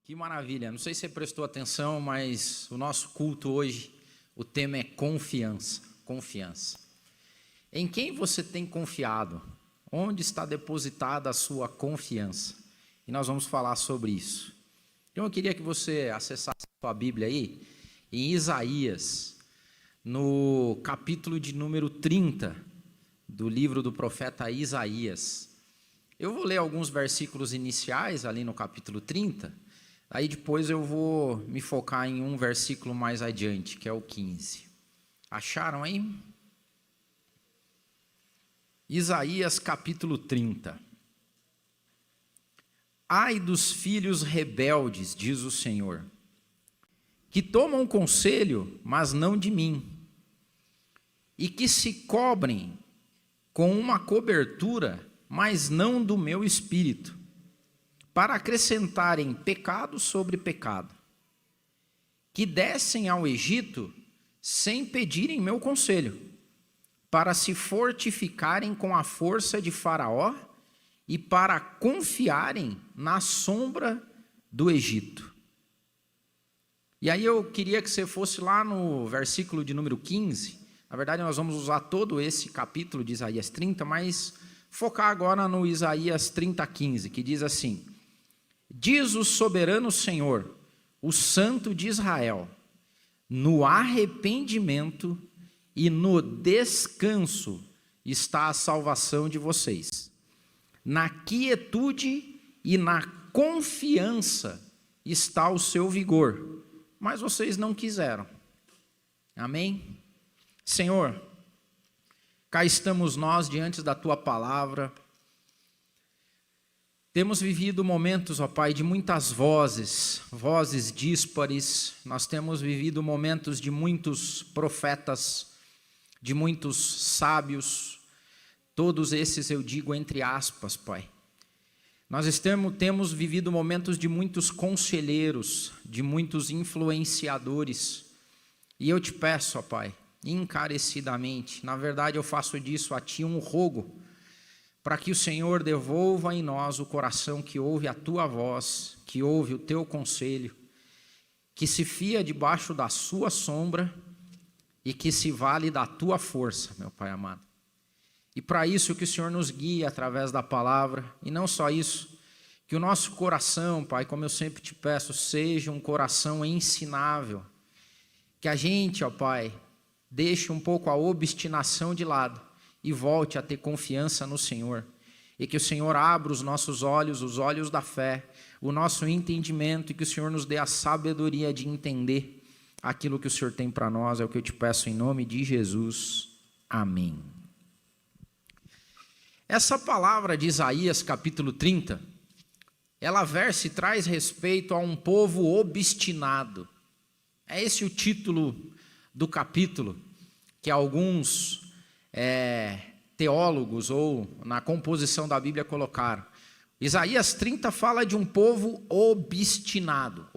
Que maravilha, não sei se você prestou atenção, mas o nosso culto hoje, o tema é confiança, confiança. Em quem você tem confiado? Onde está depositada a sua confiança? E nós vamos falar sobre isso. Então eu queria que você acessasse a sua Bíblia aí, em Isaías, no capítulo de número 30, do livro do profeta Isaías. Eu vou ler alguns versículos iniciais ali no capítulo 30, aí depois eu vou me focar em um versículo mais adiante, que é o 15. Acharam aí? Isaías capítulo 30. Ai dos filhos rebeldes, diz o Senhor, que tomam conselho, mas não de mim, e que se cobrem com uma cobertura, mas não do meu espírito, para acrescentarem pecado sobre pecado, que descem ao Egito sem pedirem meu conselho, para se fortificarem com a força de Faraó e para confiarem na sombra do Egito. E aí eu queria que você fosse lá no versículo de número 15, na verdade nós vamos usar todo esse capítulo de Isaías 30, mas focar agora no Isaías 30, 15, que diz assim: diz o soberano Senhor, o Santo de Israel, no arrependimento e no descanso está a salvação de vocês. Na quietude e na confiança está o seu vigor, mas vocês não quiseram. Amém? Senhor, cá estamos nós diante da Tua palavra. Temos vivido momentos, ó Pai, de muitas vozes díspares. Nós temos vivido momentos de muitos profetas, de muitos sábios, todos esses eu digo entre aspas, Pai. Nós temos vivido momentos de muitos conselheiros, de muitos influenciadores, e eu te peço, ó Pai, encarecidamente, na verdade eu faço disso a Ti um rogo, para que o Senhor devolva em nós o coração que ouve a Tua voz, que ouve o Teu conselho, que se fia debaixo da Sua sombra, e que se vale da Tua força, meu Pai amado. E para isso que o Senhor nos guia através da palavra, e não só isso, que o nosso coração, Pai, como eu sempre te peço, seja um coração ensinável, que a gente, ó Pai, deixe um pouco a obstinação de lado e volte a ter confiança no Senhor, e que o Senhor abra os nossos olhos, os olhos da fé, o nosso entendimento, e que o Senhor nos dê a sabedoria de entender aquilo que o Senhor tem para nós. É o que eu te peço em nome de Jesus. Amém. Essa palavra de Isaías capítulo 30, ela versa e traz respeito a um povo obstinado. É esse o título do capítulo que alguns teólogos ou na composição da Bíblia colocaram. Isaías 30 fala de um povo obstinado,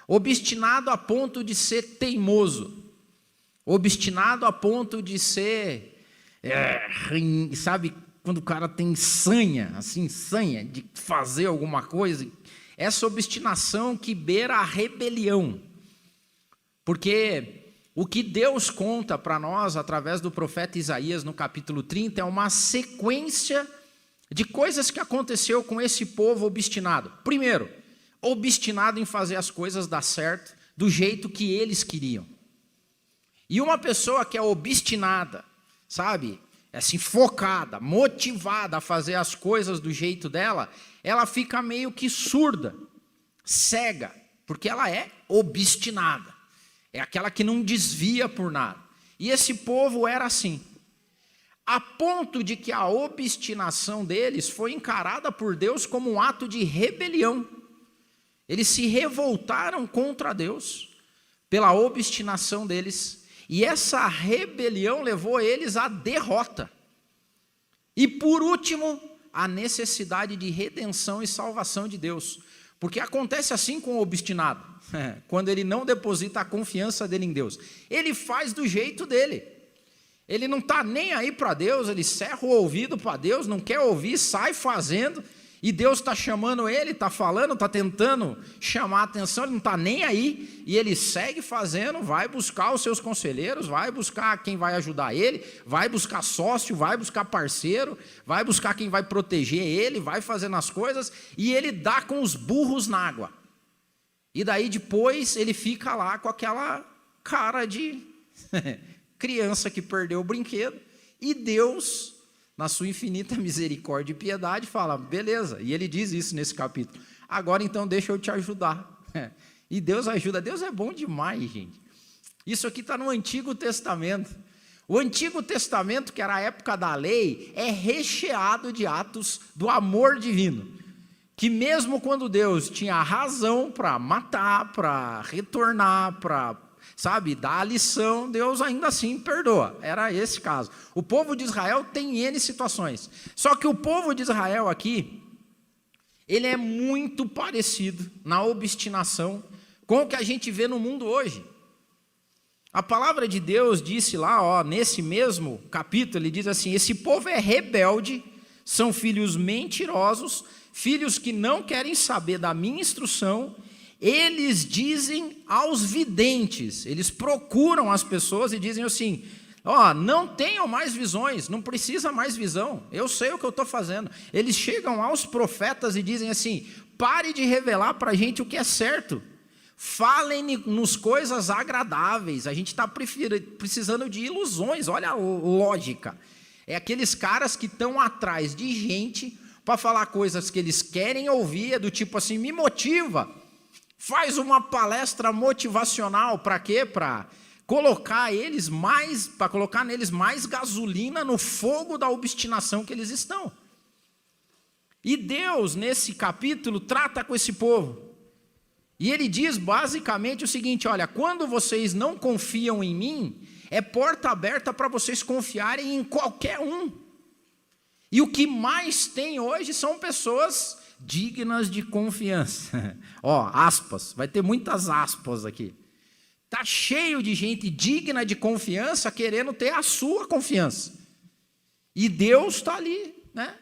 obstinado a ponto de ser teimoso, obstinado a ponto de ser, sabe, quando o cara tem sanha de fazer alguma coisa, essa obstinação que beira a rebelião, porque o que Deus conta para nós através do profeta Isaías no capítulo 30 é uma sequência de coisas que aconteceu com esse povo obstinado. Primeiro, obstinado em fazer as coisas dar certo do jeito que eles queriam. E uma pessoa que é obstinada, sabe, assim, focada, motivada a fazer as coisas do jeito dela, ela fica meio que surda, cega, porque ela é obstinada. É aquela que não desvia por nada. E esse povo era assim, a ponto de que a obstinação deles foi encarada por Deus como um ato de rebelião. Eles se revoltaram contra Deus pela obstinação deles, e essa rebelião levou eles à derrota. E por último, a necessidade de redenção e salvação de Deus, porque acontece assim com o obstinado, quando ele não deposita a confiança dele em Deus, ele faz do jeito dele, ele não está nem aí para Deus, ele cerra o ouvido para Deus, não quer ouvir, sai fazendo, E Deus está chamando ele, está falando, está tentando chamar a atenção, ele não está nem aí, e ele segue fazendo, vai buscar os seus conselheiros, vai buscar quem vai ajudar ele, vai buscar sócio, vai buscar parceiro, vai buscar quem vai proteger ele, vai fazendo as coisas, e ele dá com os burros na água. E daí depois ele fica lá com aquela cara de criança que perdeu o brinquedo, e Deus, na sua infinita misericórdia e piedade, fala, beleza, e ele diz isso nesse capítulo, agora então deixa eu te ajudar. E Deus ajuda, Deus é bom demais, gente. Isso aqui está no Antigo Testamento. O Antigo Testamento, que era a época da lei, é recheado de atos do amor divino, que mesmo quando Deus tinha razão para matar, para retornar, para, dar a lição, Deus ainda assim perdoa. Era esse caso. O povo de Israel tem N situações. Só que o povo de Israel aqui, ele é muito parecido na obstinação com o que a gente vê no mundo hoje. A palavra de Deus disse lá, nesse mesmo capítulo, ele diz assim, esse povo é rebelde, são filhos mentirosos, filhos que não querem saber da minha instrução, eles dizem aos videntes, eles procuram as pessoas e dizem assim, não tenham mais visões, não precisa mais visão, eu sei o que eu estou fazendo. Eles chegam aos profetas e dizem assim, pare de revelar para a gente o que é certo, falem-nos coisas agradáveis, a gente está precisando de ilusões, olha a lógica. É aqueles caras que estão atrás de gente para falar coisas que eles querem ouvir, é do tipo assim, me motiva, faz uma palestra motivacional, para quê? Para colocar neles mais gasolina no fogo da obstinação que eles estão. E Deus, nesse capítulo, trata com esse povo. E ele diz basicamente o seguinte, olha, quando vocês não confiam em mim, é porta aberta para vocês confiarem em qualquer um. E o que mais tem hoje são pessoas dignas de confiança. Aspas, vai ter muitas aspas aqui. Está cheio de gente digna de confiança querendo ter a sua confiança. E Deus está ali, né?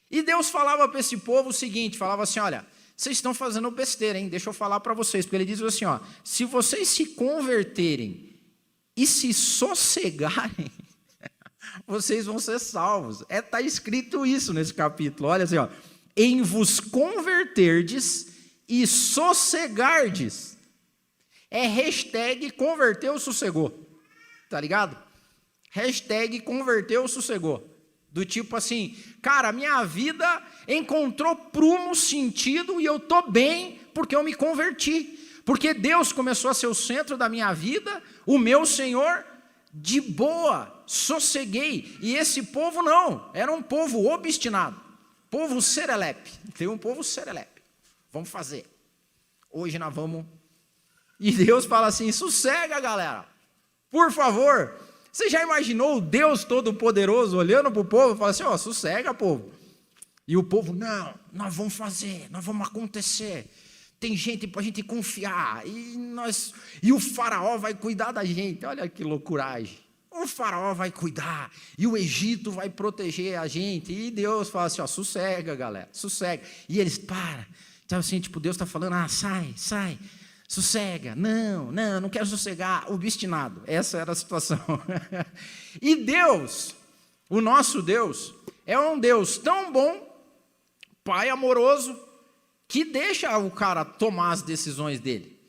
E Deus falava para esse povo o seguinte, falava assim, olha, vocês estão fazendo besteira, hein? Deixa eu falar para vocês, porque ele diz assim, se vocês se converterem e se sossegarem, vocês vão ser salvos. Está escrito isso nesse capítulo, olha assim, em vos converterdes e sossegardes. É hashtag converteu, sossegou, tá ligado? Hashtag converteu, sossegou. Do tipo assim, cara, minha vida encontrou prumo, sentido e eu estou bem porque eu me converti. Porque Deus começou a ser o centro da minha vida, o meu Senhor, de boa, sosseguei. E esse povo não, era um povo obstinado, povo serelepe. Tem um povo serelepe, vamos fazer. Hoje nós vamos... E Deus fala assim, sossega galera, por favor. Você já imaginou o Deus Todo-Poderoso olhando para o povo e falando assim, sossega povo. E o povo, não, nós vamos fazer, nós vamos acontecer. Tem gente para a gente confiar, e o faraó vai cuidar da gente. Olha que loucuragem. O faraó vai cuidar, e o Egito vai proteger a gente. E Deus fala assim, sossega galera, sossega. E eles, então assim, Deus está falando, sai, sossega, não quero sossegar, obstinado. Essa era a situação. E Deus, o nosso Deus, é um Deus tão bom, Pai amoroso, que deixa o cara tomar as decisões dele.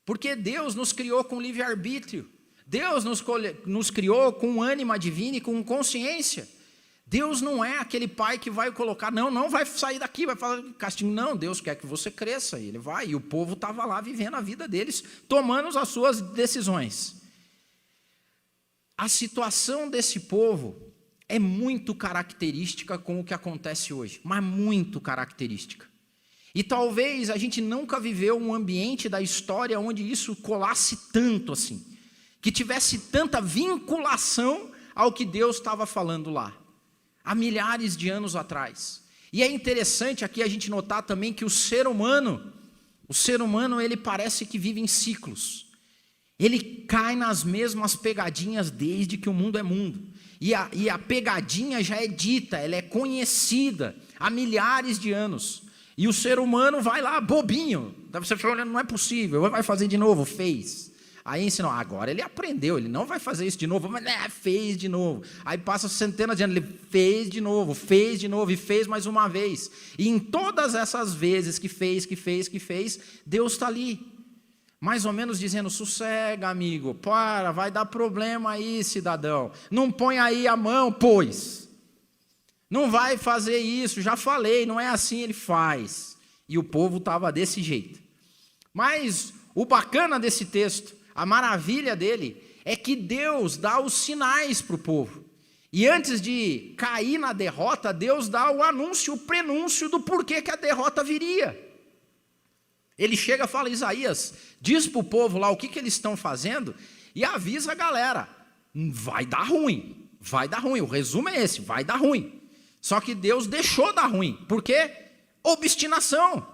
Porque Deus nos criou com livre-arbítrio. Deus nos criou com ânima divina e com consciência. Deus não é aquele pai que vai colocar, não vai sair daqui, vai falar castigo. Não, Deus quer que você cresça, e ele vai. E o povo estava lá vivendo a vida deles, tomando as suas decisões. A situação desse povo é muito característica com o que acontece hoje, mas muito característica. E talvez a gente nunca viveu um ambiente da história onde isso colasse tanto assim, que tivesse tanta vinculação ao que Deus estava falando lá, há milhares de anos atrás. E é interessante aqui a gente notar também que o ser humano ele parece que vive em ciclos. Ele cai nas mesmas pegadinhas desde que o mundo é mundo. E a pegadinha já é dita, ela é conhecida. há milhares de anos. E o ser humano vai lá, bobinho. Daí você fica olhando, não é possível, vai fazer de novo, fez. Aí ensinou, agora ele aprendeu, ele não vai fazer isso de novo, mas fez de novo. Aí passa centenas de anos, ele fez de novo e fez mais uma vez. E em todas essas vezes que fez, Deus está ali. Mais ou menos dizendo, sossega, amigo, vai dar problema aí, cidadão. Não põe aí a mão, pois. Não vai fazer isso, já falei, não é assim, ele faz. E o povo estava desse jeito. Mas o bacana desse texto, a maravilha dele, é que Deus dá os sinais para o povo. E antes de cair na derrota, Deus dá o anúncio, o prenúncio do porquê que a derrota viria. Ele chega e fala, Isaías, diz para o povo lá o que eles estão fazendo e avisa a galera, vai dar ruim, o resumo é esse, vai dar ruim. Só que Deus deixou dar ruim, por quê? Obstinação,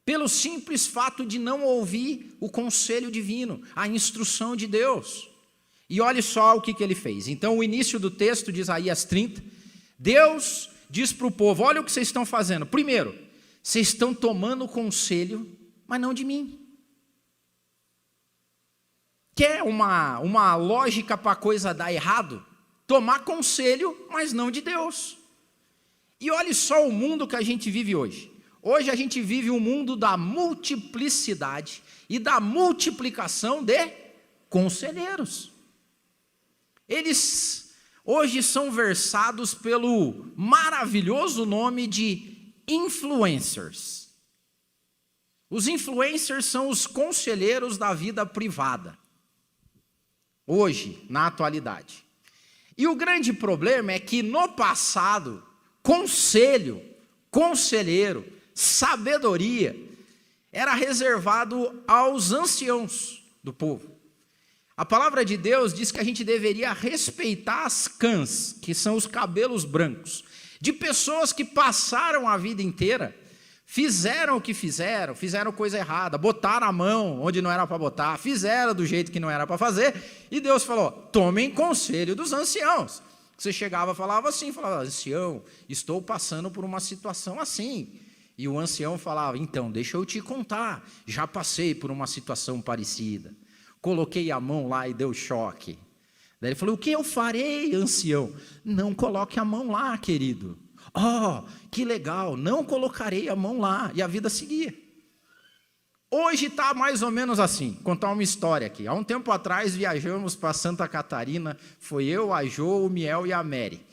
pelo simples fato de não ouvir o conselho divino, a instrução de Deus. E olhe só o que ele fez. Então o início do texto de Isaías 30, Deus diz para o povo, olha o que vocês estão fazendo. Primeiro, vocês estão tomando conselho, mas não de mim. Quer uma lógica para a coisa dar errado? Tomar conselho, mas não de Deus. E olhe só o mundo que a gente vive hoje. Hoje a gente vive um mundo da multiplicidade e da multiplicação de conselheiros. Eles hoje são versados pelo maravilhoso nome de influencers. Os influencers são os conselheiros da vida privada. Hoje, na atualidade. E o grande problema é que no passado, conselheiro, sabedoria, era reservado aos anciãos do povo. A palavra de Deus diz que a gente deveria respeitar as cãs, que são os cabelos brancos, de pessoas que passaram a vida inteira, fizeram o que fizeram coisa errada, botaram a mão onde não era para botar, fizeram do jeito que não era para fazer, e Deus falou, tomem conselho dos anciãos. Você chegava, falava assim, ancião, estou passando por uma situação assim. E o ancião falava, então, deixa eu te contar, já passei por uma situação parecida. Coloquei a mão lá e deu choque. Daí ele falou, o que eu farei, ancião? Não coloque a mão lá, querido. Que legal, não colocarei a mão lá. E a vida seguia. Hoje está mais ou menos assim. Vou contar uma história aqui. Há um tempo atrás viajamos para Santa Catarina. Foi eu, a Jo, o Miel e a Mary.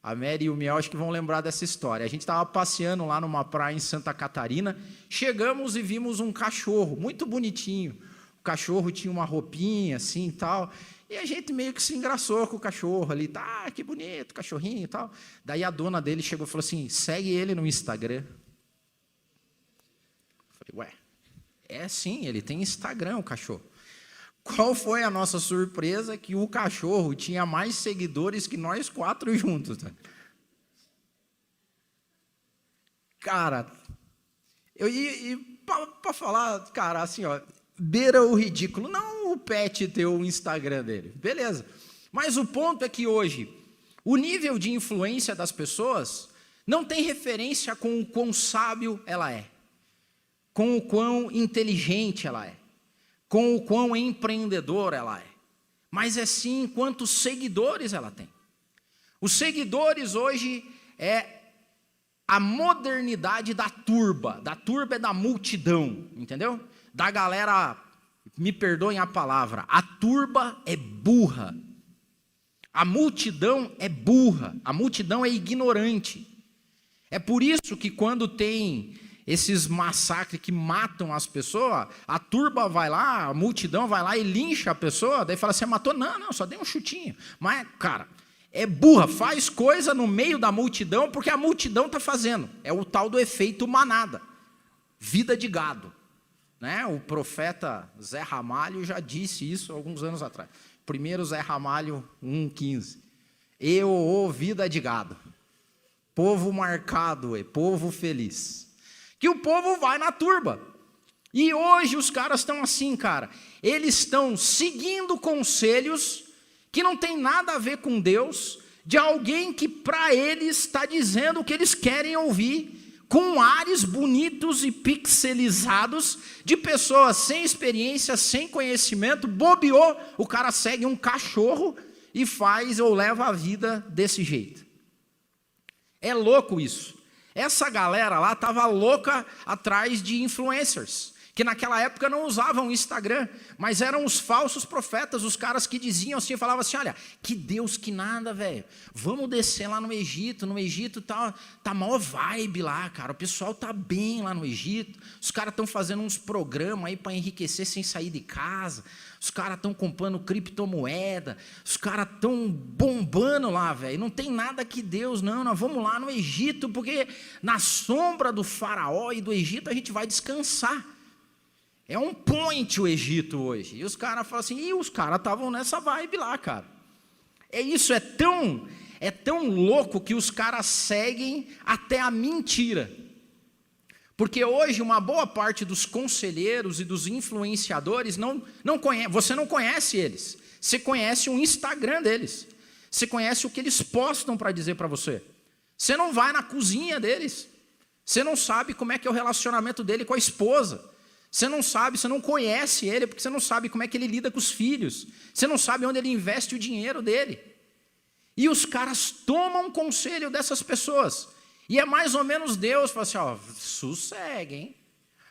A Mary e o Miel acho que vão lembrar dessa história. A gente estava passeando lá numa praia em Santa Catarina. Chegamos e vimos um cachorro, muito bonitinho. O cachorro tinha uma roupinha assim e tal. E a gente meio que se engraçou com o cachorro ali. Tá, que bonito, cachorrinho e tal. Daí a dona dele chegou e falou assim, segue ele no Instagram. Eu falei, é sim, ele tem Instagram, o cachorro. Qual foi a nossa surpresa? Que o cachorro tinha mais seguidores que nós 4 juntos. Cara, para falar, cara, assim, beira o ridículo. Não o pet ter o Instagram dele, beleza. Mas o ponto é que hoje, o nível de influência das pessoas não tem referência com o quão sábio ela é, com o quão inteligente ela é, com o quão empreendedora ela é, mas é sim quantos seguidores ela tem. Os seguidores hoje é a modernidade da turba é da multidão, entendeu? Da galera, me perdoem a palavra, a turba é burra, a multidão é burra, a multidão é ignorante. É por isso que quando tem esses massacres que matam as pessoas, a turba vai lá, a multidão vai lá e lincha a pessoa, daí fala assim, matou? Não, só dei um chutinho. Mas, cara, é burra, faz coisa no meio da multidão, porque a multidão está fazendo. É o tal do efeito manada, vida de gado. Né? O profeta Zé Ramalho já disse isso alguns anos atrás. Primeiro Zé Ramalho 1,15. Vida de gado. Povo marcado, povo feliz. Que o povo vai na turba. E hoje os caras estão assim, cara. Eles estão seguindo conselhos que não tem nada a ver com Deus, de alguém que para eles está dizendo o que eles querem ouvir, com ares bonitos e pixelizados, de pessoas sem experiência, sem conhecimento, bobeou, o cara segue um cachorro e faz ou leva a vida desse jeito. É louco isso. Essa galera lá estava louca atrás de influencers, que naquela época não usavam o Instagram, mas eram os falsos profetas, os caras que diziam assim, falavam assim, olha, que Deus que nada, velho, vamos descer lá no Egito tá maior vibe lá, cara, o pessoal tá bem lá no Egito, os caras estão fazendo uns programas aí para enriquecer sem sair de casa, os caras estão comprando criptomoeda, os caras estão bombando lá, velho, não tem nada que Deus, não, nós vamos lá no Egito, porque na sombra do faraó e do Egito a gente vai descansar. É um point o Egito hoje. E os caras falam assim, e os caras estavam nessa vibe lá, cara. Isso é tão louco que os caras seguem até a mentira. Porque hoje uma boa parte dos conselheiros e dos influenciadores não conhece, você não conhece eles. Você conhece o Instagram deles. Você conhece o que eles postam para dizer para você. Você não vai na cozinha deles. Você não sabe como é que é o relacionamento dele com a esposa. Você não sabe, você não conhece ele, porque você não sabe como é que ele lida com os filhos. Você não sabe onde ele investe o dinheiro dele. E os caras tomam conselho dessas pessoas. E é mais ou menos Deus, fala assim, ó, sossegue, hein?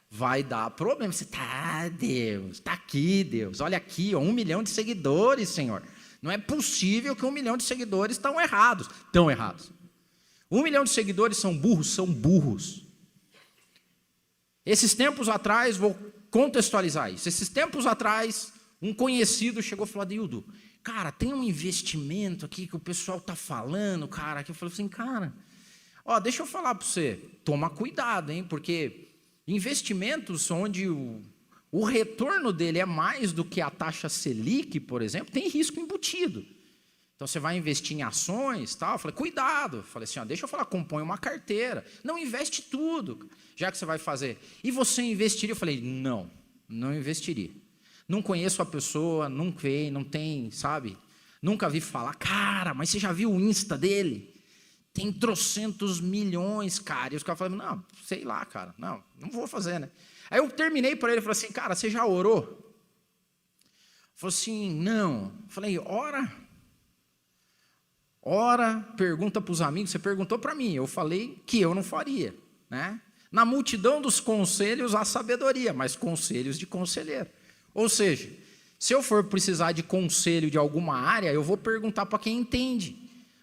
Vai dar problema. Você tá, Deus, tá aqui, Deus. Olha aqui, ó, 1 milhão de seguidores, Senhor. Não é possível que 1 milhão de seguidores estão errados. Estão errados. 1 milhão de seguidores são burros, são burros. Esses tempos atrás, vou contextualizar isso. Esses tempos atrás, um conhecido chegou e falou, Adildo, cara, tem um investimento aqui que o pessoal está falando, cara. Que eu falei assim, cara, ó, deixa eu falar para você, toma cuidado, hein, porque investimentos onde o retorno dele é mais do que a taxa Selic, por exemplo, tem risco embutido. Então, você vai investir em ações, tal. Eu falei, cuidado. Eu falei assim, ó, deixa eu falar, compõe uma carteira. Não investe tudo, já que você vai fazer. E você investiria? Eu falei, não investiria. Não conheço a pessoa, não tem, sabe? Nunca vi falar, cara, mas você já viu o Insta dele? Tem trocentos milhões, cara. E os caras falaram, não, sei lá, cara, não vou fazer, né? Aí eu terminei para ele e falei assim, cara, você já orou? Falei assim, não. Eu falei, ora, pergunta para os amigos, você perguntou para mim, eu falei que eu não faria, né? Na multidão dos conselhos há sabedoria, mas conselhos de conselheiro. Ou seja, se eu for precisar de conselho de alguma área, eu vou perguntar para quem entende.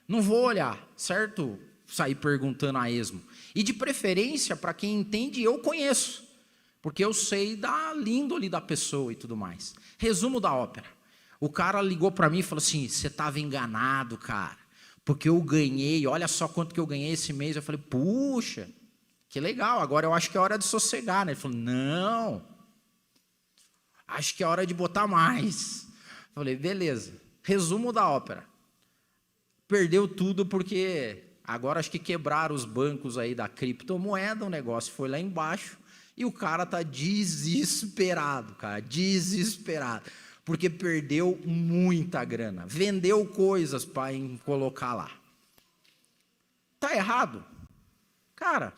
Não vou olhar, certo? Sair perguntando a esmo. E de preferência, para quem entende, eu conheço, porque eu sei da índole da pessoa e tudo mais. Resumo da ópera. O cara ligou para mim e falou assim, você estava enganado, cara. Porque eu ganhei, olha só quanto que eu ganhei esse mês. Eu falei, puxa, que legal, agora eu acho que é hora de sossegar, né? Ele falou, não, acho que é hora de botar mais. Eu falei, beleza. Resumo da ópera. Perdeu tudo porque agora acho que quebraram os bancos aí da criptomoeda, o negócio foi lá embaixo e o cara tá desesperado, cara, desesperado. Porque perdeu muita grana, vendeu coisas para colocar lá. Está errado? Cara,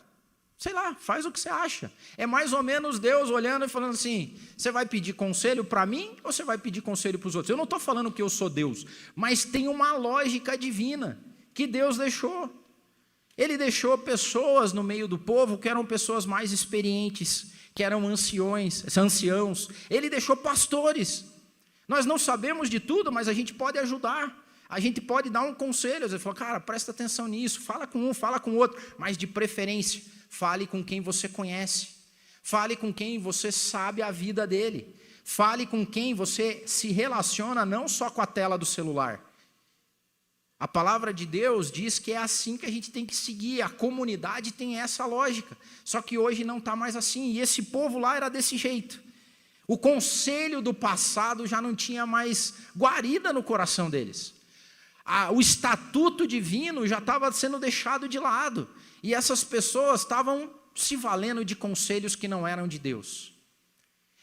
sei lá, faz o que você acha. É mais ou menos Deus olhando e falando assim, você vai pedir conselho para mim ou você vai pedir conselho para os outros? Eu não estou falando que eu sou Deus, mas tem uma lógica divina que Deus deixou. Ele deixou pessoas no meio do povo que eram pessoas mais experientes, que eram anciãos. Ele deixou pastores. Nós não sabemos de tudo, mas a gente pode ajudar. A gente pode dar um conselho. Ele falou, cara, presta atenção nisso. Fala com um, fala com o outro. Mas de preferência, fale com quem você conhece. Fale com quem você sabe a vida dele. Fale com quem você se relaciona, não só com a tela do celular. A palavra de Deus diz que é assim que a gente tem que seguir. A comunidade tem essa lógica. Só que hoje não está mais assim. E esse povo lá era desse jeito. O conselho do passado já não tinha mais guarida no coração deles. O estatuto divino já estava sendo deixado de lado. E essas pessoas estavam se valendo de conselhos que não eram de Deus.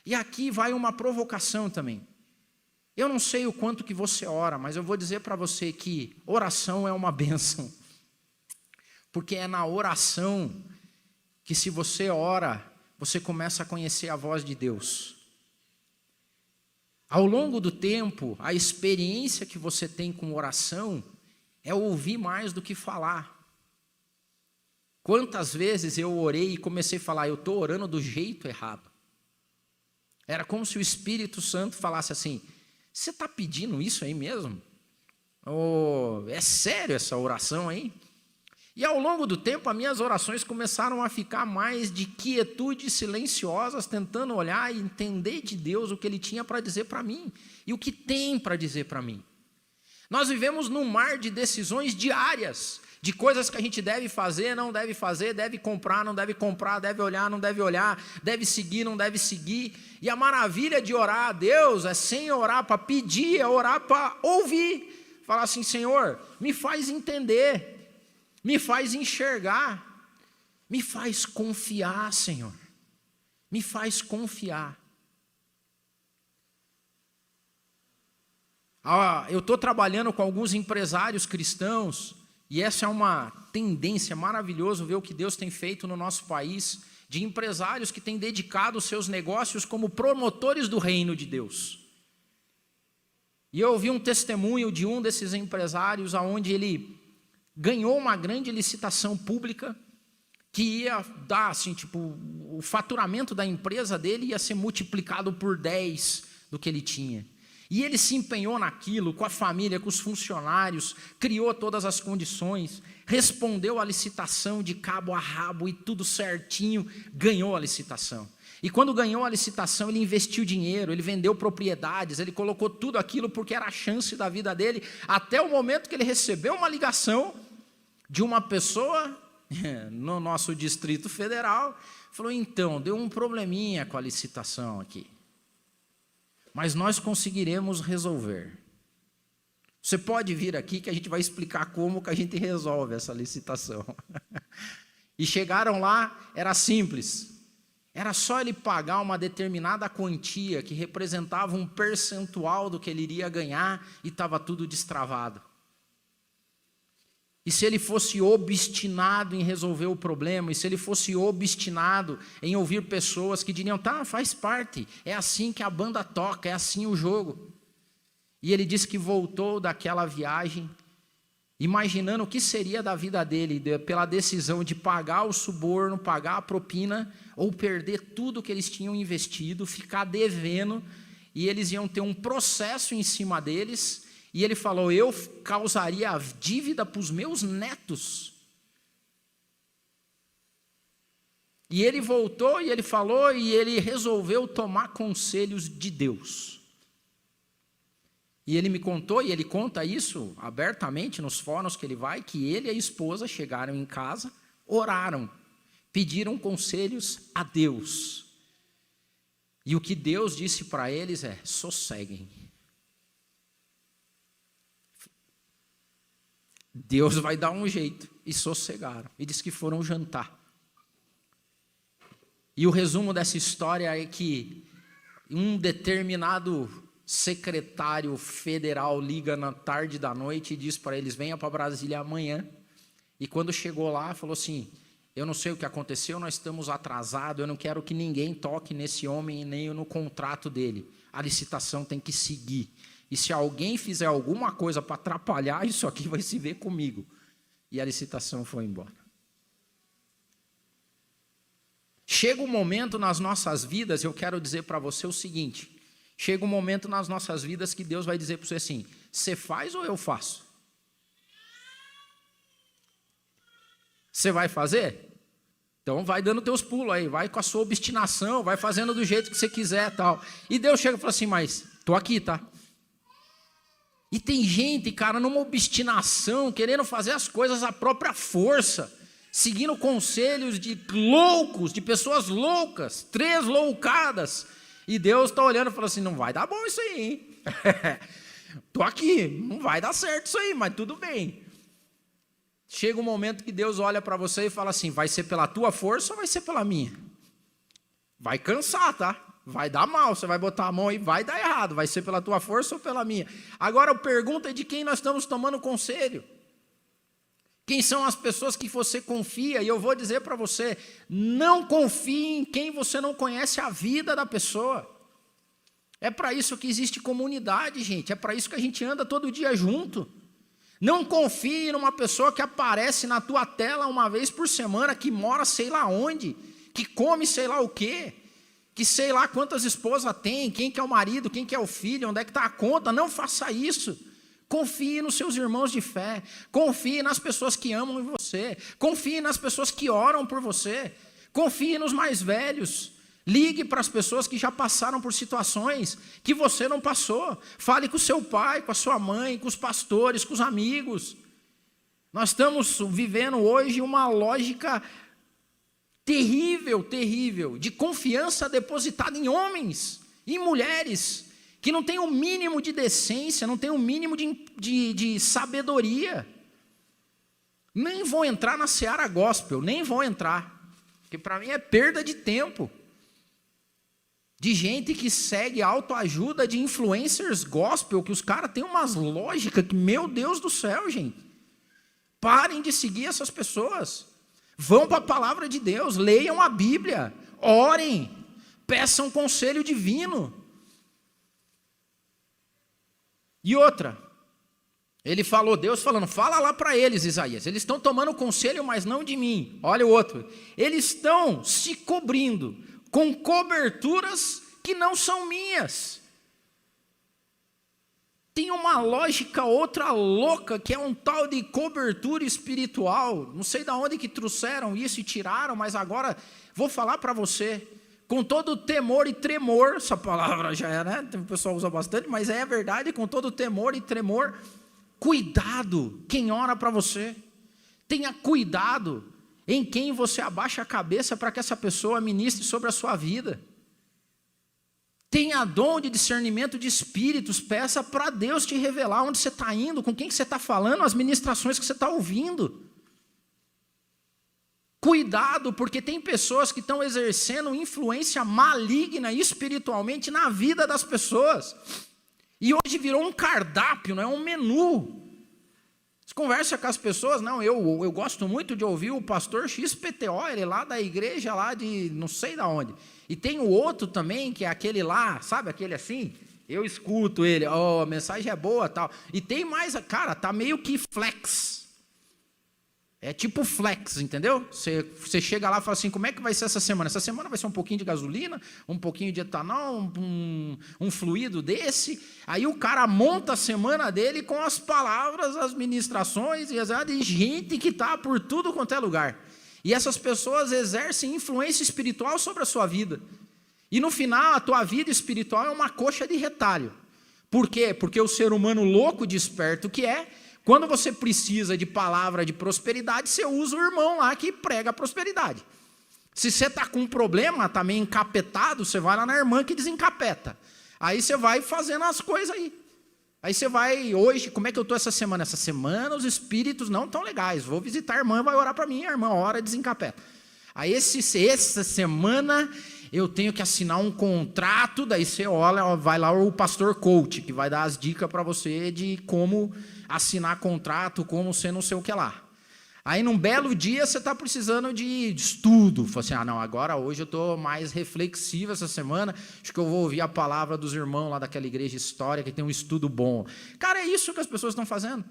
E aqui vai uma provocação também. Eu não sei o quanto que você ora, mas eu vou dizer para você que oração é uma bênção. Porque é na oração que, se você ora, você começa a conhecer a voz de Deus. Ao longo do tempo, a experiência que você tem com oração é ouvir mais do que falar. Quantas vezes eu orei e comecei a falar, eu estou orando do jeito errado. Era como se o Espírito Santo falasse assim, você está pedindo isso aí mesmo? É sério essa oração aí? E ao longo do tempo, as minhas orações começaram a ficar mais de quietude silenciosas, tentando olhar e entender de Deus o que Ele tinha para dizer para mim, e o que tem para dizer para mim. Nós vivemos num mar de decisões diárias, de coisas que a gente deve fazer, não deve fazer, deve comprar, não deve comprar, deve olhar, não deve olhar, deve seguir, não deve seguir. E a maravilha de orar a Deus é sem orar para pedir, é orar para ouvir. Falar assim, Senhor, me faz entender, me faz enxergar, me faz confiar, Senhor, me faz confiar. Eu estou trabalhando com alguns empresários cristãos, e essa é uma tendência maravilhosa, ver o que Deus tem feito no nosso país, de empresários que têm dedicado os seus negócios como promotores do reino de Deus. E eu ouvi um testemunho de um desses empresários, onde ele ganhou uma grande licitação pública, que ia dar, assim, o faturamento da empresa dele ia ser multiplicado por 10 do que ele tinha. E ele se empenhou naquilo, com a família, com os funcionários, criou todas as condições, respondeu à licitação de cabo a rabo e tudo certinho, ganhou a licitação. E quando ganhou a licitação, ele investiu dinheiro, ele vendeu propriedades, ele colocou tudo aquilo porque era a chance da vida dele, até o momento que ele recebeu uma ligação de uma pessoa no nosso Distrito Federal, falou, então, deu um probleminha com a licitação aqui. Mas nós conseguiremos resolver. Você pode vir aqui que a gente vai explicar como que a gente resolve essa licitação. E chegaram lá, era simples. Era só ele pagar uma determinada quantia que representava um percentual do que ele iria ganhar e estava tudo destravado. E se ele fosse obstinado em resolver o problema, e se ele fosse obstinado em ouvir pessoas que diriam, tá, faz parte, é assim que a banda toca, é assim o jogo. E ele disse que voltou daquela viagem, imaginando o que seria da vida dele, pela decisão de pagar o suborno, pagar a propina, ou perder tudo que eles tinham investido, ficar devendo, e eles iam ter um processo em cima deles. E ele falou, eu causaria a dívida para os meus netos. E ele voltou e ele falou e ele resolveu tomar conselhos de Deus. E ele me contou, e ele conta isso abertamente nos fóruns que ele vai, que ele e a esposa chegaram em casa, oraram, pediram conselhos a Deus. E o que Deus disse para eles é, sosseguem. Deus vai dar um jeito, e sossegaram, e diz que foram jantar. E o resumo dessa história é que um determinado secretário federal liga na tarde da noite e diz para eles, venha para Brasília amanhã. E quando chegou lá, falou assim, eu não sei o que aconteceu, nós estamos atrasados, eu não quero que ninguém toque nesse homem nem no contrato dele. A licitação tem que seguir. E se alguém fizer alguma coisa para atrapalhar, isso aqui vai se ver comigo. E a licitação foi embora. Chega um momento nas nossas vidas, eu quero dizer para você o seguinte, chega um momento nas nossas vidas que Deus vai dizer para você assim, você faz ou eu faço? Você vai fazer? Então vai dando teus pulos aí, vai com a sua obstinação, vai fazendo do jeito que você quiser tal. E Deus chega e fala assim, mas estou aqui, tá? E tem gente, cara, numa obstinação, querendo fazer as coisas à própria força, seguindo conselhos de loucos, de pessoas loucas, 3 loucadas. E Deus está olhando e fala assim, não vai dar bom isso aí, hein? Estou aqui, não vai dar certo isso aí, mas tudo bem. Chega um momento que Deus olha para você e fala assim, vai ser pela tua força ou vai ser pela minha? Vai cansar, tá? Vai dar mal, você vai botar a mão e vai dar errado, vai ser pela tua força ou pela minha. Agora a pergunta é de quem nós estamos tomando conselho. Quem são as pessoas que você confia? E eu vou dizer para você, não confie em quem você não conhece a vida da pessoa. É para isso que existe comunidade, gente, é para isso que a gente anda todo dia junto. Não confie numa pessoa que aparece na tua tela uma vez por semana, que mora sei lá onde, que come sei lá o quê, que sei lá quantas esposas tem, quem que é o marido, quem que é o filho, onde é que está a conta. Não faça isso. Confie nos seus irmãos de fé, confie nas pessoas que amam você, confie nas pessoas que oram por você, confie nos mais velhos, ligue para as pessoas que já passaram por situações que você não passou, fale com o seu pai, com a sua mãe, com os pastores, com os amigos. Nós estamos vivendo hoje uma lógica terrível, terrível, de confiança depositada em homens, em mulheres, que não tem o mínimo de decência, não tem o mínimo de sabedoria. Nem vou entrar na seara gospel, nem vou entrar, porque para mim é perda de tempo. De gente que segue autoajuda, de influencers gospel, que os caras têm umas lógicas que, meu Deus do céu, gente. Parem de seguir essas pessoas. Vão para a palavra de Deus, leiam a Bíblia, orem, peçam conselho divino. E outra, ele falou, Deus falando, fala lá para eles, Isaías, eles estão tomando conselho, mas não de mim. Olha o outro, eles estão se cobrindo com coberturas que não são minhas. Tem uma lógica outra louca, que é um tal de cobertura espiritual. Não sei de onde que trouxeram isso e tiraram, mas agora vou falar para você. Com todo temor e tremor, essa palavra já é, né? O pessoal usa bastante, mas é verdade, com todo temor e tremor, cuidado quem ora para você. Tenha cuidado em quem você abaixa a cabeça para que essa pessoa ministre sobre a sua vida. Tenha dom de discernimento de espíritos, peça para Deus te revelar onde você está indo, com quem que você está falando, as ministrações que você está ouvindo. Cuidado, porque tem pessoas que estão exercendo influência maligna espiritualmente na vida das pessoas. E hoje virou um cardápio, não é um menu. Você conversa com as pessoas, não, eu gosto muito de ouvir o pastor XPTO, ele lá da igreja lá de não sei de onde. E tem o outro também, que é aquele lá, sabe, aquele assim, eu escuto ele, a mensagem é boa tal. E tem mais, cara, tá meio que flex. É tipo flex, entendeu? Você chega lá e fala assim, como é que vai ser essa semana? Essa semana vai ser um pouquinho de gasolina, um pouquinho de etanol, um fluido desse. Aí o cara monta a semana dele com as palavras, as ministrações e de gente que está por tudo quanto é lugar. E essas pessoas exercem influência espiritual sobre a sua vida. E no final, a tua vida espiritual é uma coxa de retalho. Por quê? Porque o ser humano louco, desperto que é, quando você precisa de palavra de prosperidade, você usa o irmão lá que prega a prosperidade. Se você está com um problema, está meio encapetado, você vai lá na irmã que desencapeta. Aí você vai fazendo as coisas aí. Aí você vai, hoje, como é que eu estou essa semana? Essa semana os espíritos não estão legais. Vou visitar a irmã, vai orar para mim, a irmã ora e desencapeta. Aí essa semana eu tenho que assinar um contrato, daí você olha, vai lá o pastor coach, que vai dar as dicas para você de como assinar contrato, como ser não sei o que lá. Aí num belo dia você está precisando de estudo. Fala assim, não, agora hoje eu estou mais reflexivo essa semana, acho que eu vou ouvir a palavra dos irmãos lá daquela igreja histórica que tem um estudo bom. Cara, é isso que as pessoas estão fazendo.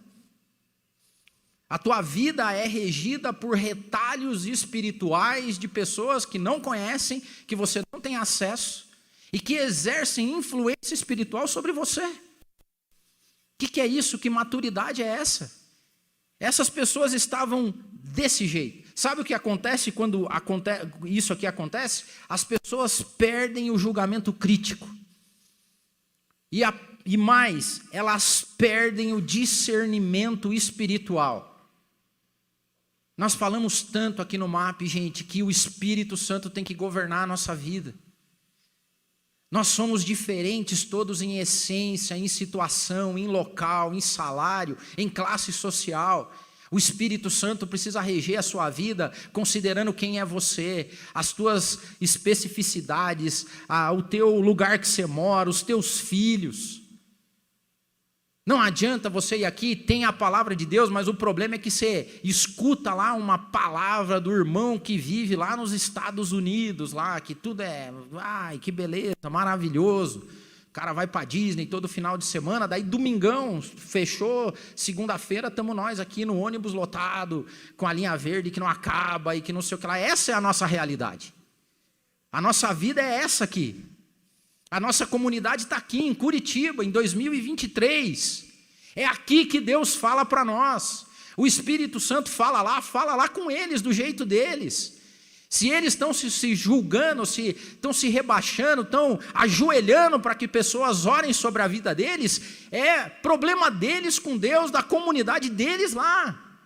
A tua vida é regida por retalhos espirituais de pessoas que não conhecem, que você não tem acesso e que exercem influência espiritual sobre você. O que é isso? Que maturidade é essa? Essas pessoas estavam desse jeito. Sabe o que acontece quando isso aqui acontece? As pessoas perdem o julgamento crítico. E mais, elas perdem o discernimento espiritual. Nós falamos tanto aqui no MAP, gente, que o Espírito Santo tem que governar a nossa vida. Nós somos diferentes todos em essência, em situação, em local, em salário, em classe social. O Espírito Santo precisa reger a sua vida, considerando quem é você, as tuas especificidades, o teu lugar que você mora, os teus filhos. Não adianta você ir aqui, tem a palavra de Deus, mas o problema é que você escuta lá uma palavra do irmão que vive lá nos Estados Unidos, lá, que tudo é, ai, que beleza, maravilhoso. O cara vai para Disney todo final de semana, daí domingão, fechou, segunda-feira estamos nós aqui no ônibus lotado, com a linha verde que não acaba e que não sei o que lá. Essa é a nossa realidade. A nossa vida é essa aqui. A nossa comunidade está aqui em Curitiba, em 2023. É aqui que Deus fala para nós. O Espírito Santo fala lá com eles, do jeito deles. Se eles estão se julgando, se estão se rebaixando, estão ajoelhando para que pessoas orem sobre a vida deles, é problema deles com Deus, da comunidade deles lá.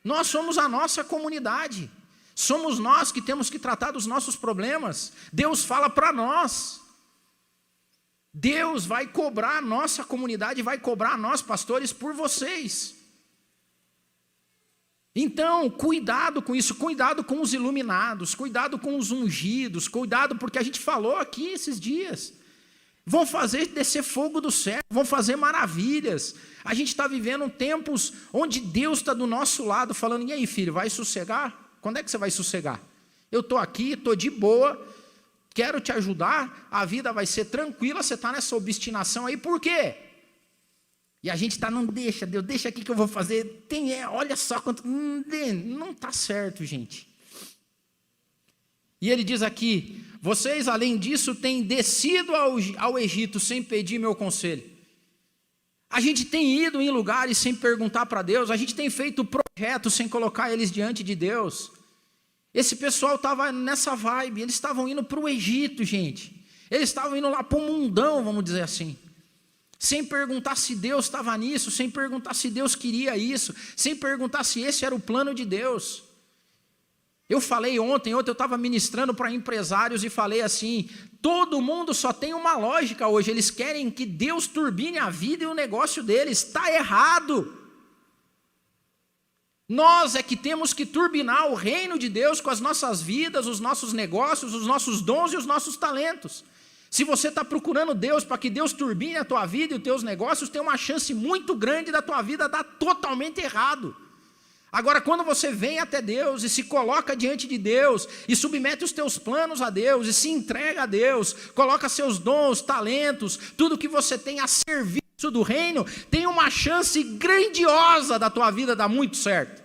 Nós somos a nossa comunidade. Somos nós que temos que tratar dos nossos problemas. Deus fala para nós. Deus vai cobrar a nossa comunidade, vai cobrar nós, pastores, por vocês. Então, cuidado com isso, cuidado com os iluminados, cuidado com os ungidos, cuidado porque a gente falou aqui esses dias. Vão fazer descer fogo do céu, vão fazer maravilhas. A gente está vivendo tempos onde Deus está do nosso lado, falando, e aí filho, vai sossegar? Quando é que você vai sossegar? Eu estou aqui, estou de boa, quero te ajudar, a vida vai ser tranquila, você está nessa obstinação aí, por quê? E a gente está, não deixa, Deus, deixa aqui que eu vou fazer, olha só quanto, não está certo, gente. E ele diz aqui, vocês além disso têm descido ao Egito sem pedir meu conselho. A gente tem ido em lugares sem perguntar para Deus, a gente tem feito projetos sem colocar eles diante de Deus. Esse pessoal estava nessa vibe, eles estavam indo para o Egito, gente. Eles estavam indo lá para o mundão, vamos dizer assim. Sem perguntar se Deus estava nisso, sem perguntar se Deus queria isso, sem perguntar se esse era o plano de Deus. Eu falei ontem eu estava ministrando para empresários e falei assim, todo mundo só tem uma lógica hoje, eles querem que Deus turbine a vida e o negócio deles, está errado. Nós é que temos que turbinar o reino de Deus com as nossas vidas, os nossos negócios, os nossos dons e os nossos talentos. Se você está procurando Deus para que Deus turbine a tua vida e os teus negócios, tem uma chance muito grande da tua vida dar totalmente errado. Agora, quando você vem até Deus e se coloca diante de Deus e submete os teus planos a Deus e se entrega a Deus, coloca seus dons, talentos, tudo que você tem a serviço do reino, tem uma chance grandiosa da tua vida dar muito certo.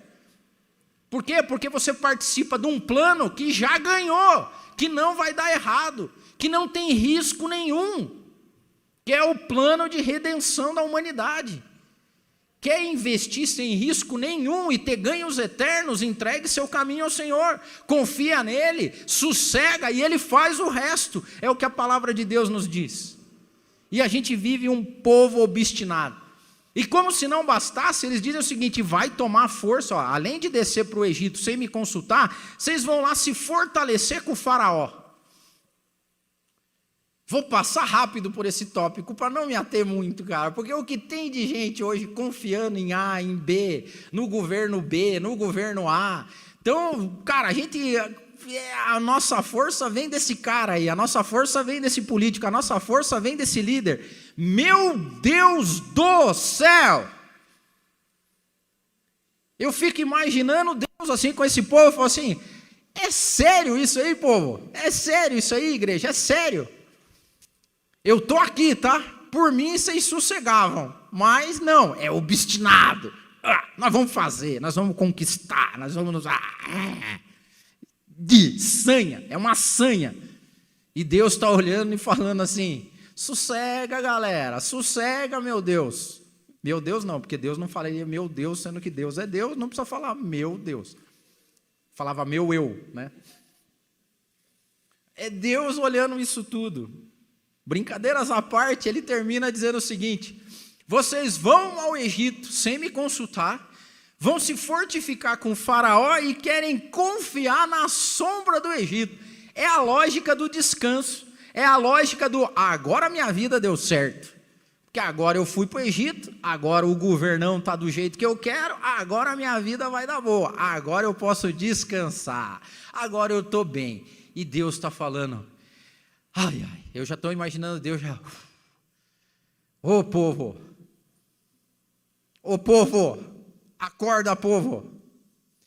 Por quê? Porque você participa de um plano que já ganhou, que não vai dar errado, que não tem risco nenhum, que é o plano de redenção da humanidade. Quer investir sem risco nenhum e ter ganhos eternos, entregue seu caminho ao Senhor, confia nele, sossega e ele faz o resto, é o que a palavra de Deus nos diz. E a gente vive um povo obstinado. E como se não bastasse, eles dizem o seguinte, vai tomar força, além de descer para o Egito sem me consultar, vocês vão lá se fortalecer com o faraó. Vou passar rápido por esse tópico para não me ater muito, cara, porque o que tem de gente hoje confiando em A, em B, no governo B, no governo A. Então, cara, a nossa força vem desse cara aí, a nossa força vem desse político, a nossa força vem desse líder. Meu Deus do céu! Eu fico imaginando Deus assim com esse povo, eu falo assim, é sério isso aí, povo? É sério isso aí, igreja? É sério? Eu estou aqui, tá? Por mim vocês sossegavam, mas não, é obstinado. Nós vamos fazer, nós vamos conquistar, nós vamos nos... de sanha, é uma sanha. E Deus está olhando e falando assim, sossega galera, sossega meu Deus. Meu Deus não, porque Deus não falaria meu Deus, sendo que Deus é Deus, não precisa falar meu Deus. Falava meu eu, né? É Deus olhando isso tudo. Brincadeiras à parte, ele termina dizendo o seguinte, vocês vão ao Egito sem me consultar, vão se fortificar com o faraó e querem confiar na sombra do Egito. É a lógica do descanso, é a lógica do, agora minha vida deu certo. Que agora eu fui para o Egito, agora o governão está do jeito que eu quero, agora a minha vida vai dar boa, agora eu posso descansar, agora eu estou bem. E Deus está falando, ai, eu já estou imaginando Deus já, ô povo, acorda povo,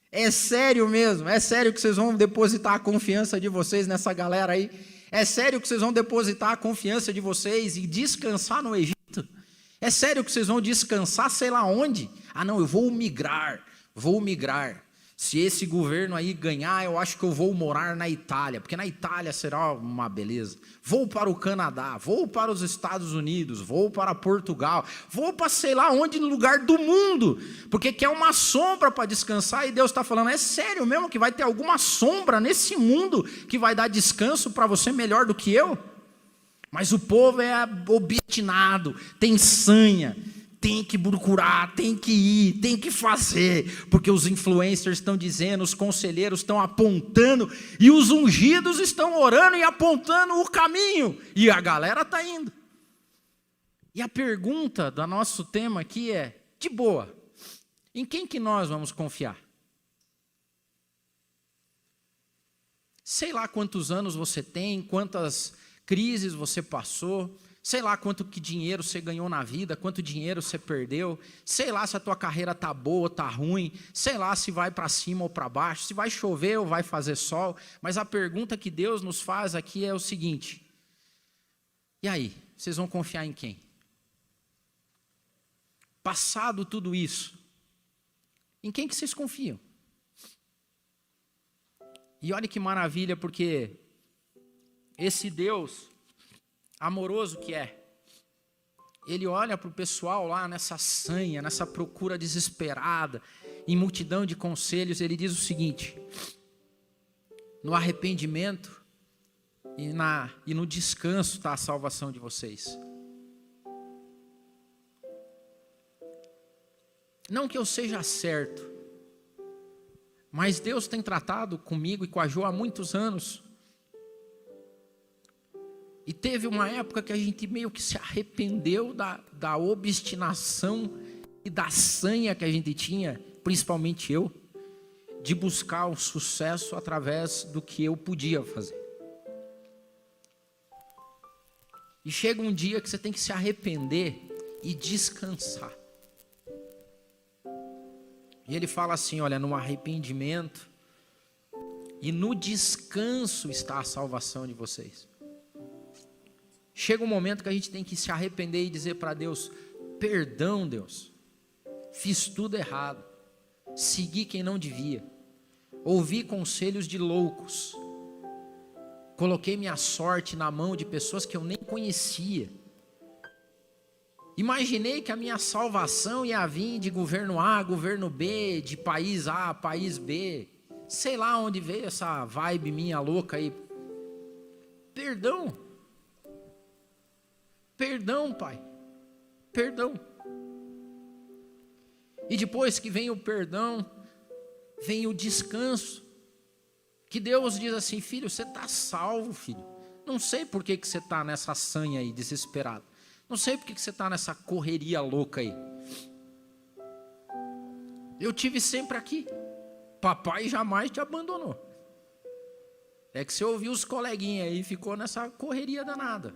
é sério mesmo, é sério que vocês vão depositar a confiança de vocês nessa galera aí? É sério que vocês vão depositar a confiança de vocês e descansar no Egito? É sério que vocês vão descansar sei lá onde? Ah não, eu vou migrar. Se esse governo aí ganhar, eu acho que eu vou morar na Itália, porque na Itália será uma beleza. Vou para o Canadá, vou para os Estados Unidos, vou para Portugal, vou para sei lá onde, no lugar do mundo, porque quer uma sombra para descansar, e Deus está falando, é sério mesmo que vai ter alguma sombra nesse mundo que vai dar descanso para você melhor do que eu? Mas o povo é obstinado, tem sanha, tem que procurar, tem que ir, tem que fazer, porque os influencers estão dizendo, os conselheiros estão apontando, e os ungidos estão orando e apontando o caminho, e a galera está indo. E a pergunta do nosso tema aqui é, de boa, em quem que nós vamos confiar? Sei lá quantos anos você tem, quantas crises você passou, sei lá quanto que dinheiro você ganhou na vida, quanto dinheiro você perdeu, sei lá se a tua carreira está boa ou está ruim, sei lá se vai para cima ou para baixo, se vai chover ou vai fazer sol, mas a pergunta que Deus nos faz aqui é o seguinte, e aí, vocês vão confiar em quem? Passado tudo isso, em quem que vocês confiam? E olha que maravilha, porque esse Deus amoroso que é, Ele olha para o pessoal lá nessa sanha, nessa procura desesperada, em multidão de conselhos, Ele diz o seguinte, no arrependimento e no descanso está a salvação de vocês. Não que eu seja certo, mas Deus tem tratado comigo e com a Jo há muitos anos. E teve uma época que a gente meio que se arrependeu da obstinação e da sanha que a gente tinha, principalmente eu, de buscar o sucesso através do que eu podia fazer. E chega um dia que você tem que se arrepender e descansar. E ele fala assim, olha, no arrependimento e no descanso está a salvação de vocês. Chega um momento que a gente tem que se arrepender e dizer para Deus, perdão Deus, fiz tudo errado, segui quem não devia, ouvi conselhos de loucos, coloquei minha sorte na mão de pessoas que eu nem conhecia, imaginei que a minha salvação ia vir de governo A, governo B, de país A, país B, sei lá onde veio essa vibe minha louca aí, perdão, Pai, perdão. E depois que vem o perdão, vem o descanso, que Deus diz assim, filho, você está salvo, filho. Não sei por que você está nessa sanha aí, desesperado. Não sei por que você está nessa correria louca aí. Eu tive sempre aqui. Papai jamais te abandonou. É que você ouviu os coleguinhas aí e ficou nessa correria danada.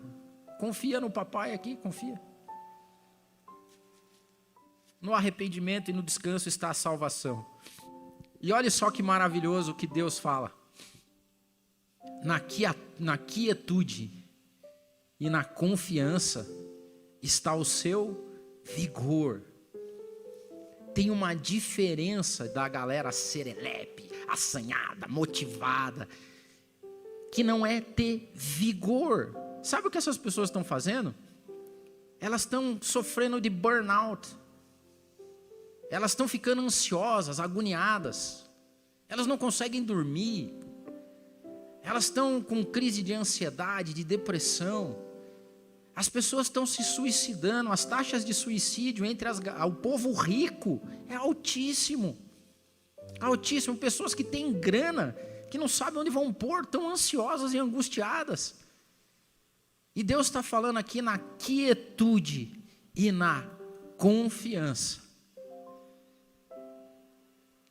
Confia no papai aqui, confia. No arrependimento e no descanso está a salvação. E olha só que maravilhoso o que Deus fala. Na quietude e na confiança está o seu vigor. Tem uma diferença da galera serelepe, assanhada, motivada, que não é ter vigor. Sabe o que essas pessoas estão fazendo? Elas estão sofrendo de burnout. Elas estão ficando ansiosas, agoniadas. Elas não conseguem dormir. Elas estão com crise de ansiedade, de depressão. As pessoas estão se suicidando. As taxas de suicídio entre o povo rico é altíssimo. Altíssimo. Pessoas que têm grana, que não sabem onde vão pôr, tão ansiosas e angustiadas. E Deus está falando aqui na quietude e na confiança.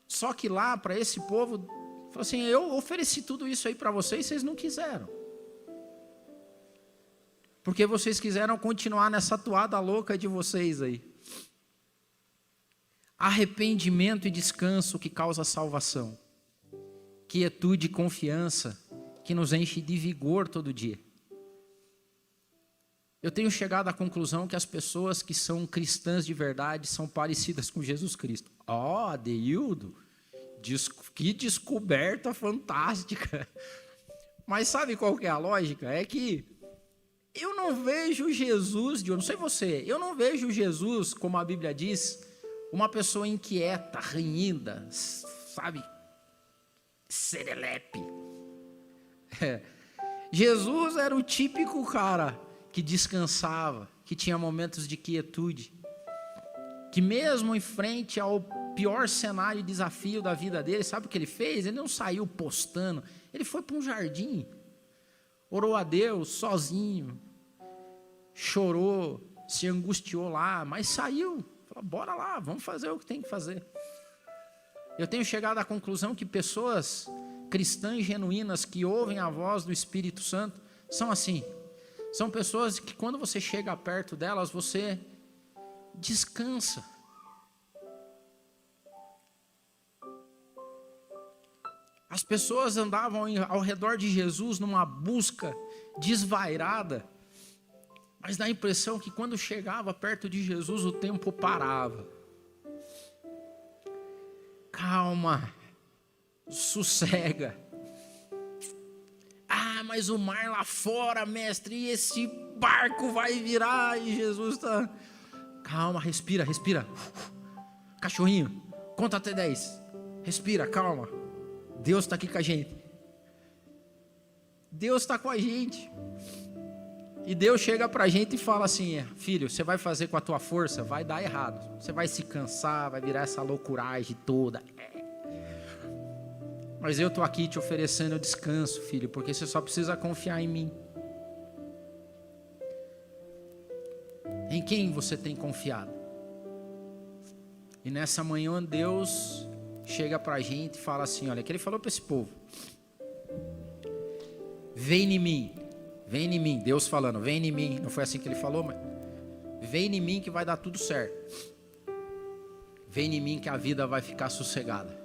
Só que lá, para esse povo, falou assim: eu ofereci tudo isso aí para vocês, vocês não quiseram. Porque vocês quiseram continuar nessa toada louca de vocês aí. Arrependimento e descanso que causa salvação. Quietude e confiança que nos enche de vigor todo dia. Eu tenho chegado à conclusão que as pessoas que são cristãs de verdade são parecidas com Jesus Cristo. Adeildo, que descoberta fantástica. Mas sabe qual que é a lógica? É que eu não vejo Jesus, eu não sei você, eu não vejo Jesus, como a Bíblia diz, uma pessoa inquieta, renhida, sabe, serelepe. Jesus era o típico cara que descansava, que tinha momentos de quietude, que mesmo em frente ao pior cenário e desafio da vida dele, sabe o que ele fez? Ele não saiu postando, ele foi para um jardim, orou a Deus sozinho, chorou, se angustiou lá, mas saiu, falou: bora lá, vamos fazer o que tem que fazer. Eu tenho chegado à conclusão que pessoas cristãs genuínas que ouvem a voz do Espírito Santo são assim, são pessoas que quando você chega perto delas, você descansa. As pessoas andavam ao redor de Jesus numa busca desvairada, mas dá a impressão que quando chegava perto de Jesus, o tempo parava. Calma, sossega. Ah, mas o mar lá fora, mestre, e esse barco vai virar, e Jesus está... Calma, respira, respira. Cachorrinho, conta até 10. Respira, calma. Deus está aqui com a gente. Deus está com a gente. E Deus chega para a gente e fala assim: filho, você vai fazer com a tua força, vai dar errado. Você vai se cansar, vai virar essa loucuragem toda. Mas eu estou aqui te oferecendo descanso, filho, porque você só precisa confiar em mim. Em quem você tem confiado? E nessa manhã Deus chega para a gente e fala assim: olha, que Ele falou para esse povo: vem em mim, Deus falando, vem em mim, não foi assim que Ele falou, mas vem em mim que vai dar tudo certo, vem em mim que a vida vai ficar sossegada,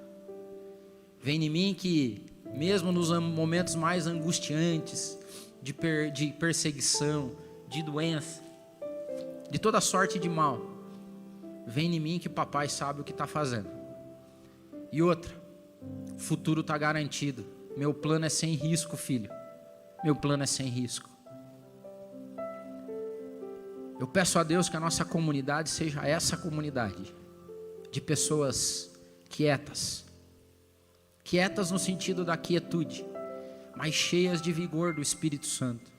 vem em mim que mesmo nos momentos mais angustiantes, de perseguição, de doença, de toda sorte de mal, vem em mim que papai sabe o que está fazendo. E outra, o futuro está garantido, meu plano é sem risco, filho. Meu plano é sem risco. Eu peço a Deus que a nossa comunidade seja essa comunidade de pessoas quietas. Quietas no sentido da quietude, mas cheias de vigor do Espírito Santo.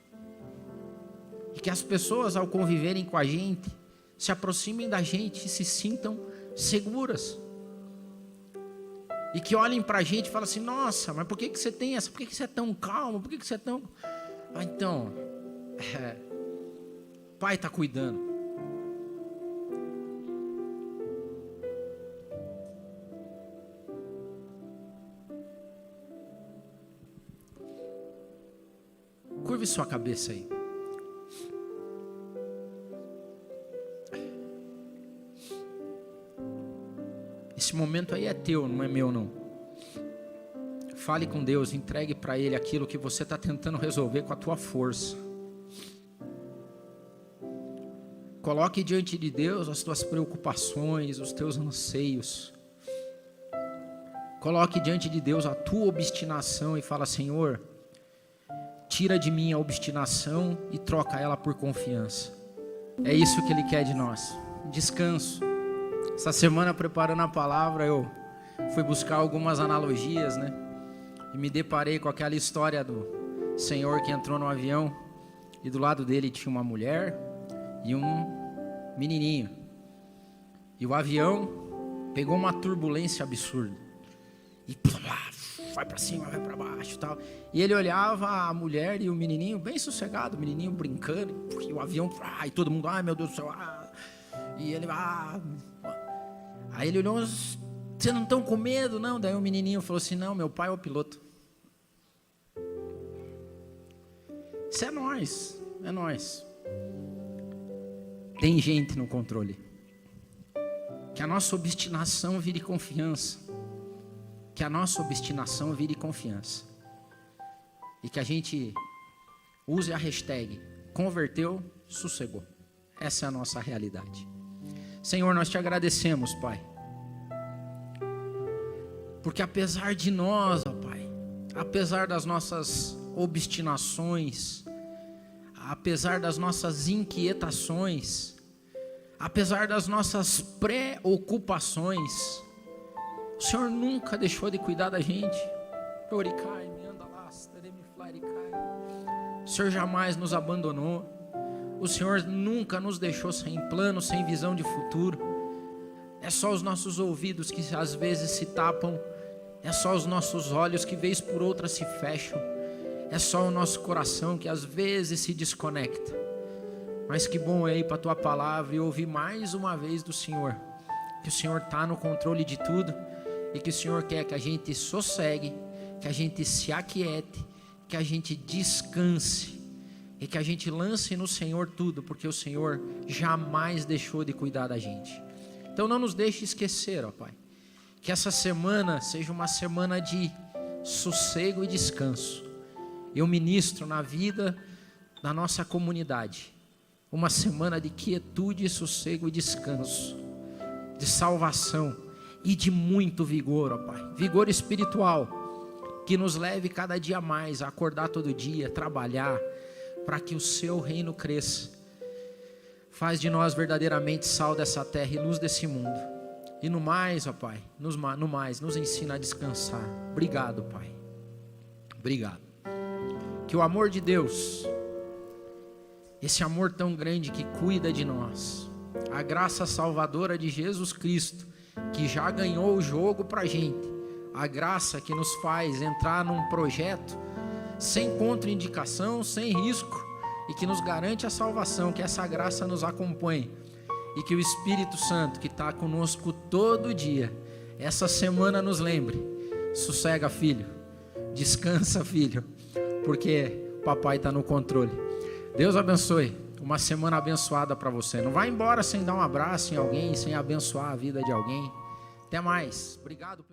E que as pessoas, ao conviverem com a gente, se aproximem da gente e se sintam seguras. E que olhem para a gente e falem assim: nossa, mas por que você tem essa? Por que você é tão calmo? Por que você é tão... então, Pai está cuidando. Curve sua cabeça aí. Esse momento aí é teu, não é meu não. Fale com Deus, entregue para Ele aquilo que você está tentando resolver com a tua força. Coloque diante de Deus as tuas preocupações, os teus anseios. Coloque diante de Deus a tua obstinação e fala: Senhor, tira de mim a obstinação e troca ela por confiança. É isso que Ele quer de nós, descanso. Essa semana, preparando a palavra, eu fui buscar algumas analogias, né? E me deparei com aquela história do senhor que entrou no avião e do lado dele tinha uma mulher e um menininho. E o avião pegou uma turbulência absurda. E vai para cima, vai para baixo e tal. E ele olhava a mulher e o menininho bem sossegado, o menininho brincando, e o avião, e todo mundo, ai meu Deus do céu, e ele, Aí ele olhou, vocês não estão com medo, não? Daí o menininho falou assim, não, meu pai é o piloto. Isso é nós, é nós. Tem gente no controle. Que a nossa obstinação vire confiança. Que a nossa obstinação vire confiança. E que a gente use a hashtag converteu, sossegou. Essa é a nossa realidade. Senhor, nós te agradecemos, Pai. Porque apesar de nós, ó Pai, apesar das nossas obstinações, apesar das nossas inquietações, apesar das nossas preocupações, o Senhor nunca deixou de cuidar da gente. O Senhor jamais nos abandonou. O Senhor nunca nos deixou sem plano, sem visão de futuro. É só os nossos ouvidos que às vezes se tapam. É só os nossos olhos que vez por outra se fecham. É só o nosso coração que às vezes se desconecta. Mas que bom é ir para a Tua Palavra e ouvir mais uma vez do Senhor. Que o Senhor está no controle de tudo. E que o Senhor quer que a gente sossegue, que a gente se aquiete, que a gente descanse. E que a gente lance no Senhor tudo, porque o Senhor jamais deixou de cuidar da gente. Então não nos deixe esquecer, ó Pai. Que essa semana seja uma semana de sossego e descanso. Eu ministro na vida da nossa comunidade uma semana de quietude, sossego e descanso, de salvação e de muito vigor, ó Pai, vigor espiritual, que nos leve cada dia mais a acordar todo dia, trabalhar, para que o Seu reino cresça. Faz de nós verdadeiramente sal dessa terra e luz desse mundo. E no mais, ó Pai, no mais, nos ensina a descansar. Obrigado, Pai. Obrigado. Que o amor de Deus, esse amor tão grande que cuida de nós, a graça salvadora de Jesus Cristo, que já ganhou o jogo pra gente, a graça que nos faz entrar num projeto sem contraindicação, sem risco, e que nos garante a salvação, que essa graça nos acompanhe, e que o Espírito Santo, que está conosco todo dia, essa semana nos lembre: sossega, filho, descansa, filho, porque o papai está no controle. Deus abençoe, uma semana abençoada para você. Não vai embora sem dar um abraço em alguém, sem abençoar a vida de alguém. Até mais, obrigado.